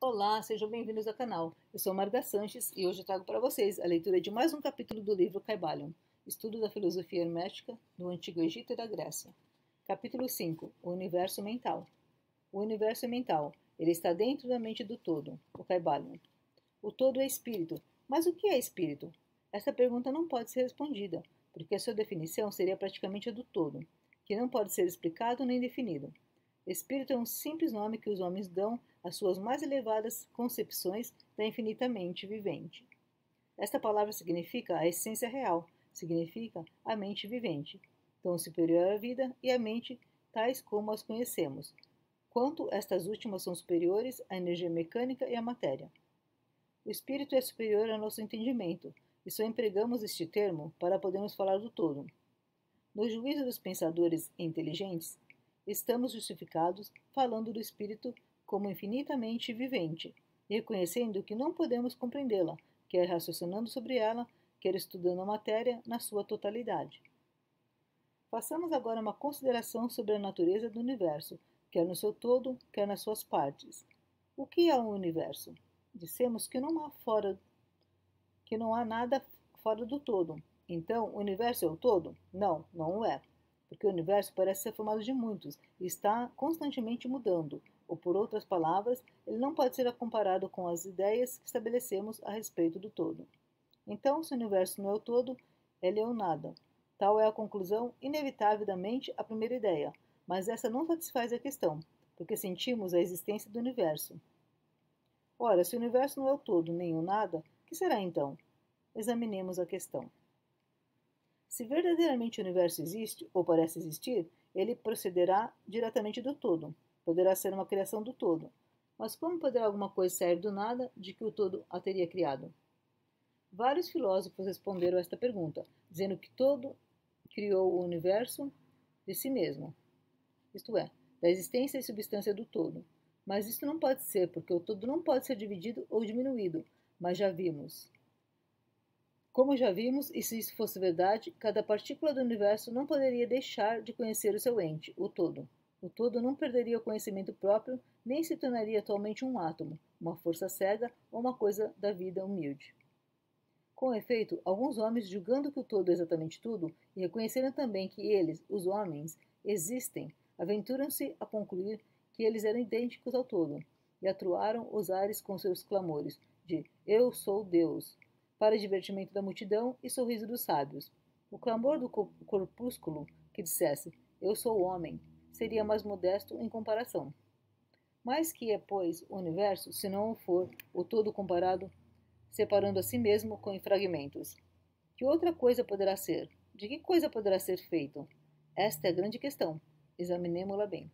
Olá, sejam bem-vindos ao canal. Eu sou Marga Sanches e hoje eu trago para vocês a leitura de mais um capítulo do livro Kybalion, Estudo da Filosofia Hermética do Antigo Egito e da Grécia. Capítulo 5. O Universo Mental. O universo é mental. Ele está dentro da mente do todo, o Kybalion. O todo é espírito. Mas o que é espírito? Essa pergunta não pode ser respondida, porque a sua definição seria praticamente a do todo, que não pode ser explicado nem definido. Espírito é um simples nome que os homens dão às suas mais elevadas concepções da infinitamente vivente. Esta palavra significa a essência real, significa a mente vivente, tão superior à vida e à mente tais como as conhecemos, quanto estas últimas são superiores à energia mecânica e à matéria. O espírito é superior ao nosso entendimento, e só empregamos este termo para podermos falar do todo. No juízo dos pensadores inteligentes, estamos justificados falando do espírito como infinitamente vivente, e reconhecendo que não podemos compreendê-la, quer raciocinando sobre ela, quer estudando a matéria na sua totalidade. Façamos agora uma consideração sobre a natureza do universo, quer no seu todo, quer nas suas partes. O que é o universo? Dissemos que não há nada fora do todo. Então, o universo é o todo? Não, não o é. Porque o universo parece ser formado de muitos e está constantemente mudando, ou por outras palavras, ele não pode ser comparado com as ideias que estabelecemos a respeito do todo. Então, se o universo não é o todo, ele é o nada. Tal é a conclusão inevitável da mente à primeira ideia, mas essa não satisfaz a questão, porque sentimos a existência do universo. Ora, se o universo não é o todo nem o nada, o que será então? Examinemos a questão. Se verdadeiramente o universo existe, ou parece existir, ele procederá diretamente do todo. Poderá ser uma criação do todo. Mas como poderá alguma coisa sair do nada de que o todo a teria criado? Vários filósofos responderam a esta pergunta, dizendo que todo criou o universo de si mesmo, isto é, da existência e substância do todo. Mas isso não pode ser, porque o todo não pode ser dividido ou diminuído, mas já vimos. Como já vimos, e se isso fosse verdade, cada partícula do universo não poderia deixar de conhecer o seu ente, o todo. O todo não perderia o conhecimento próprio, nem se tornaria atualmente um átomo, uma força cega ou uma coisa da vida humilde. Com efeito, alguns homens, julgando que o todo é exatamente tudo, e reconhecendo também que eles, os homens, existem, aventuram-se a concluir que eles eram idênticos ao todo, e atroaram os ares com seus clamores de "Eu sou Deus", para divertimento da multidão e sorriso dos sábios. O clamor do corpúsculo que dissesse "Eu sou homem" seria mais modesto em comparação. Mas que é, pois, o universo, se não o for o todo comparado, separando a si mesmo com fragmentos? Que outra coisa poderá ser? De que coisa poderá ser feito? Esta é a grande questão. Examinemo-la bem.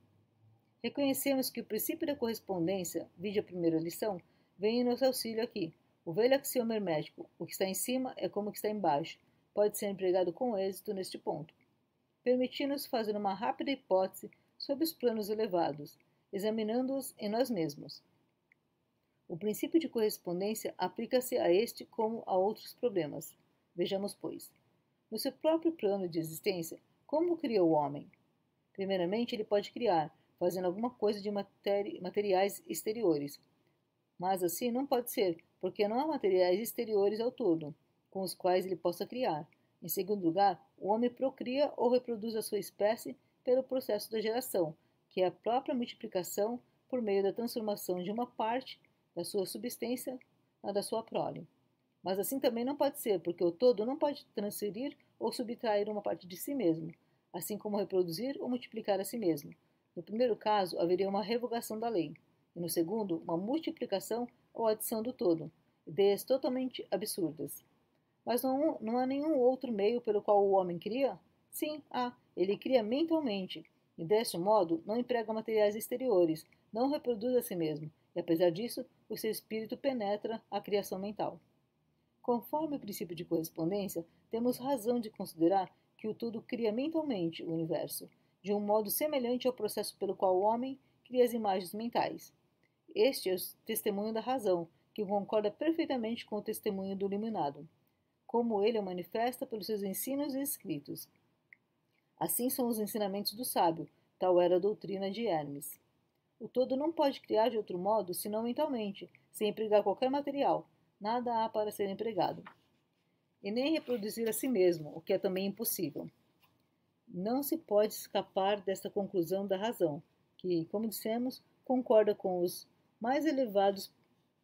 Reconhecemos que o princípio da correspondência, vide a primeira lição, vem em nosso auxílio aqui. O velho axioma hermético, o que está em cima é como o que está embaixo, pode ser empregado com êxito neste ponto. Permitindo-nos fazer uma rápida hipótese sobre os planos elevados, examinando-os em nós mesmos. O princípio de correspondência aplica-se a este como a outros problemas. Vejamos, pois. No seu próprio plano de existência, como criou o homem? Primeiramente, ele pode criar, fazendo alguma coisa de materiais exteriores. Mas assim não pode ser, porque não há materiais exteriores ao todo, com os quais ele possa criar. Em segundo lugar, o homem procria ou reproduz a sua espécie pelo processo da geração, que é a própria multiplicação por meio da transformação de uma parte da sua substância na da sua prole. Mas assim também não pode ser, porque o todo não pode transferir ou subtrair uma parte de si mesmo, assim como reproduzir ou multiplicar a si mesmo. No primeiro caso, haveria uma revogação da lei, e no segundo, uma multiplicação ou adição do todo, ideias totalmente absurdas. Mas não há nenhum outro meio pelo qual o homem cria? Sim, há. Ele cria mentalmente, e deste modo não emprega materiais exteriores, não reproduz a si mesmo, e apesar disso, o seu espírito penetra a criação mental. Conforme o princípio de correspondência, temos razão de considerar que o todo cria mentalmente o universo, de um modo semelhante ao processo pelo qual o homem cria as imagens mentais. Este é o testemunho da razão, que concorda perfeitamente com o testemunho do iluminado, como ele o manifesta pelos seus ensinos e escritos. Assim são os ensinamentos do sábio, tal era a doutrina de Hermes. O todo não pode criar de outro modo senão mentalmente, sem empregar qualquer material. Nada há para ser empregado. E nem reproduzir a si mesmo, o que é também impossível. Não se pode escapar desta conclusão da razão, que, como dissemos, concorda com os mais elevados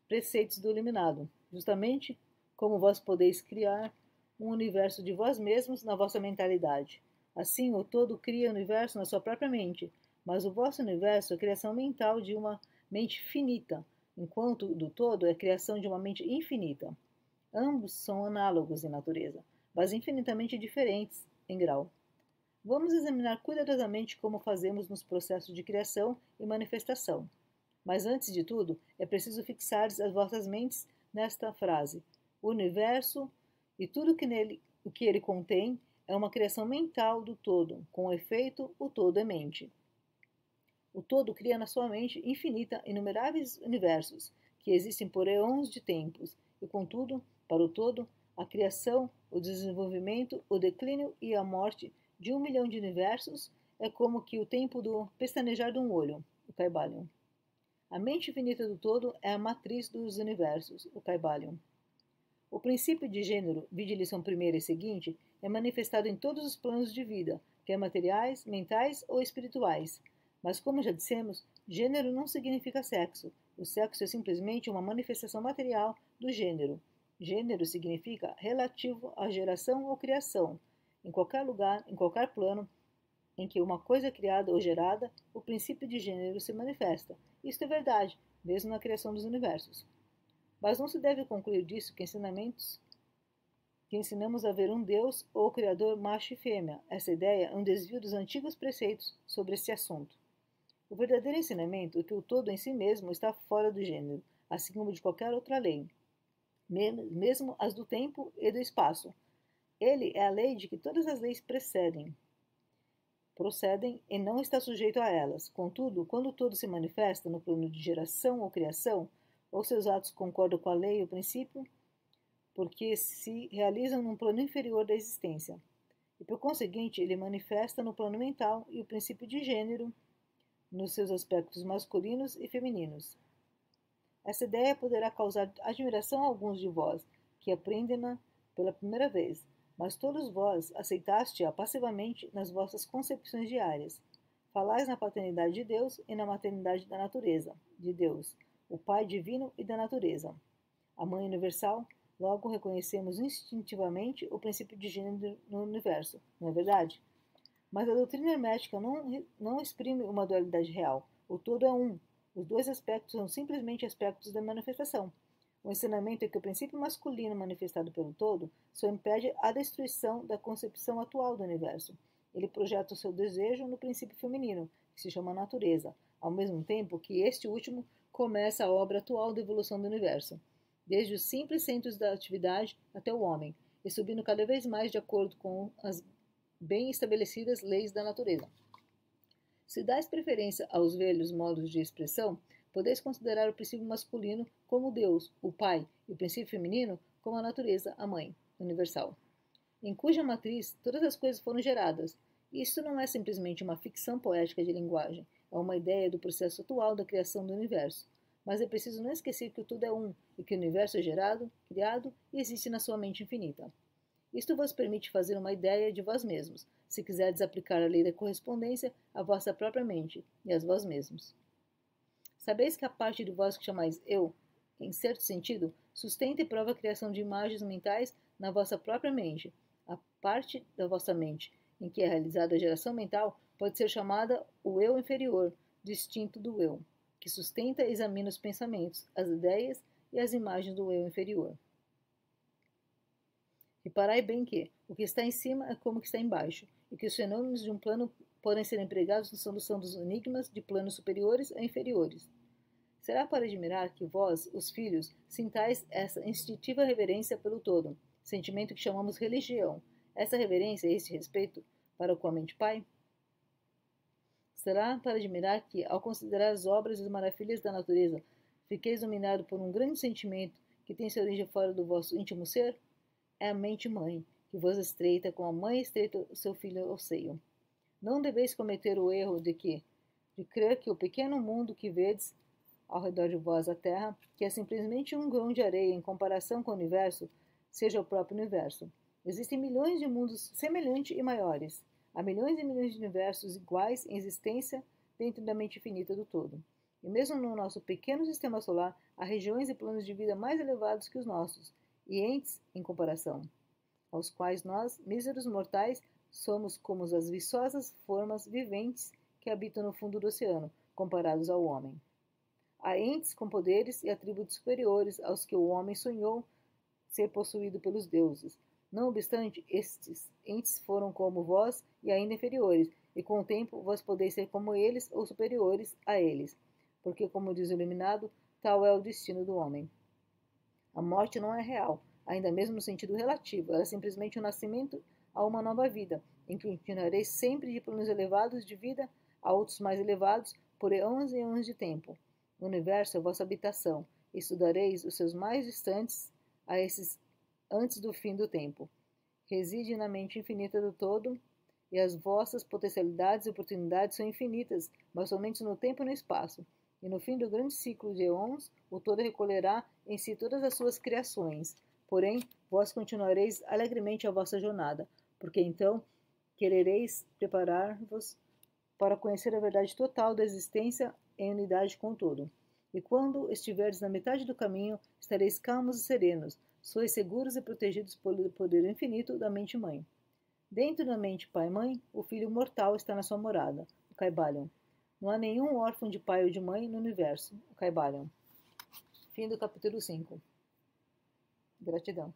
preceitos do Iluminado, justamente como vós podeis criar um universo de vós mesmos na vossa mentalidade. Assim, o todo cria o universo na sua própria mente, mas o vosso universo é a criação mental de uma mente finita, enquanto o do todo é a criação de uma mente infinita. Ambos são análogos em natureza, mas infinitamente diferentes em grau. Vamos examinar cuidadosamente como fazemos nos processos de criação e manifestação. Mas antes de tudo, é preciso fixar as vossas mentes nesta frase: o universo e tudo o que ele contém é uma criação mental do todo. Com efeito, o todo é mente. O todo cria na sua mente infinita inumeráveis universos que existem por eons de tempos, e contudo, para o todo, a criação, o desenvolvimento, o declínio e a morte de 1 milhão de universos é como que o tempo do pestanejar de um olho, o Kybalion. A mente infinita do todo é a matriz dos universos, o Kybalion. O princípio de gênero, vide lição primeira e seguinte, é manifestado em todos os planos de vida, quer materiais, mentais ou espirituais. Mas, como já dissemos, gênero não significa sexo. O sexo é simplesmente uma manifestação material do gênero. Gênero significa relativo à geração ou criação. Em qualquer lugar, em qualquer plano em que uma coisa é criada ou gerada, o princípio de gênero se manifesta. Isto é verdade, mesmo na criação dos universos. Mas não se deve concluir disso que ensinamos a ver um Deus ou Criador macho e fêmea. Essa ideia é um desvio dos antigos preceitos sobre este assunto. O verdadeiro ensinamento é que o todo em si mesmo está fora do gênero, assim como de qualquer outra lei, mesmo as do tempo e do espaço. Ele é a lei de que todas as leis procedem e não está sujeito a elas. Contudo, quando o todo se manifesta no plano de geração ou criação, ou seus atos concordam com a lei ou princípio, porque se realizam num plano inferior da existência. E por conseguinte, ele manifesta no plano mental e o princípio de gênero nos seus aspectos masculinos e femininos. Essa ideia poderá causar admiração a alguns de vós, que aprendem-na pela primeira vez, mas todos vós aceitaste-a passivamente nas vossas concepções diárias. Falais na paternidade de Deus e na maternidade da natureza, de Deus, o Pai divino e da natureza. A Mãe universal, logo reconhecemos instintivamente o princípio de gênero no universo, não é verdade? Mas a doutrina hermética não exprime uma dualidade real. O todo é um. Os dois aspectos são simplesmente aspectos da manifestação. O ensinamento é que o princípio masculino manifestado pelo todo só impede a destruição da concepção atual do universo. Ele projeta o seu desejo no princípio feminino, que se chama natureza, ao mesmo tempo que este último começa a obra atual da evolução do universo, desde os simples centros da atividade até o homem, e subindo cada vez mais de acordo com as bem estabelecidas leis da natureza. Se dais preferência aos velhos modos de expressão, podeis considerar o princípio masculino como Deus, o Pai, e o princípio feminino como a natureza, a Mãe, universal, em cuja matriz todas as coisas foram geradas. Isso não é simplesmente uma ficção poética de linguagem, é uma ideia do processo atual da criação do universo. Mas é preciso não esquecer que o tudo é um, e que o universo é gerado, criado e existe na sua mente infinita. Isto vos permite fazer uma ideia de vós mesmos, se quiserdes aplicar a lei da correspondência à vossa própria mente e a vós mesmos. Sabeis que a parte de vós que chamais eu, em certo sentido, sustenta e prova a criação de imagens mentais na vossa própria mente. A parte da vossa mente em que é realizada a geração mental pode ser chamada o eu inferior, distinto do eu, que sustenta e examina os pensamentos, as ideias e as imagens do eu inferior. Reparai bem que o que está em cima é como o que está embaixo, e que os fenômenos de um plano podem ser empregados na solução dos enigmas de planos superiores a inferiores. Será para admirar que vós, os filhos, sintais essa instintiva reverência pelo todo, sentimento que chamamos religião. Essa reverência e este respeito para com a mente Pai? Será para admirar que, ao considerar as obras e as maravilhas da natureza, fiqueis dominado por um grande sentimento que tem sua origem fora do vosso íntimo ser? É a mente mãe, que vos estreita como a mãe estreita o seu filho ao seio. Não deveis cometer o erro de que, de crer que o pequeno mundo que vedes ao redor de vós a Terra, que é simplesmente um grão de areia em comparação com o universo, seja o próprio universo. Existem milhões de mundos semelhantes e maiores. Há milhões e milhões de universos iguais em existência dentro da mente infinita do todo. E mesmo no nosso pequeno sistema solar, há regiões e planos de vida mais elevados que os nossos, e entes em comparação, aos quais nós, míseros mortais, somos como as viçosas formas viventes que habitam no fundo do oceano, comparados ao homem. Há entes com poderes e atributos superiores aos que o homem sonhou ser possuído pelos deuses. Não obstante, estes entes foram como vós e ainda inferiores, e com o tempo vós podeis ser como eles ou superiores a eles, porque, como diz o Iluminado, tal é o destino do homem. A morte não é real, ainda mesmo no sentido relativo, ela é simplesmente um nascimento a uma nova vida, em que continuareis sempre de planos elevados de vida a outros mais elevados por eões e eões de tempo. O universo é vossa habitação, e estudareis os seus mais distantes a esses antes do fim do tempo. Reside na mente infinita do todo, e as vossas potencialidades e oportunidades são infinitas, mas somente no tempo e no espaço. E no fim do grande ciclo de eons, o todo recolherá em si todas as suas criações. Porém, vós continuareis alegremente a vossa jornada, porque então querereis preparar-vos para conhecer a verdade total da existência em unidade com o todo. E quando estiverdes na metade do caminho, estareis calmos e serenos, sois seguros e protegidos pelo poder infinito da mente-mãe. Dentro da mente pai-mãe, o filho mortal está na sua morada, o Kybalion. Não há nenhum órfão de pai ou de mãe no universo, o Kybalion. Fim do capítulo 5. Gratidão.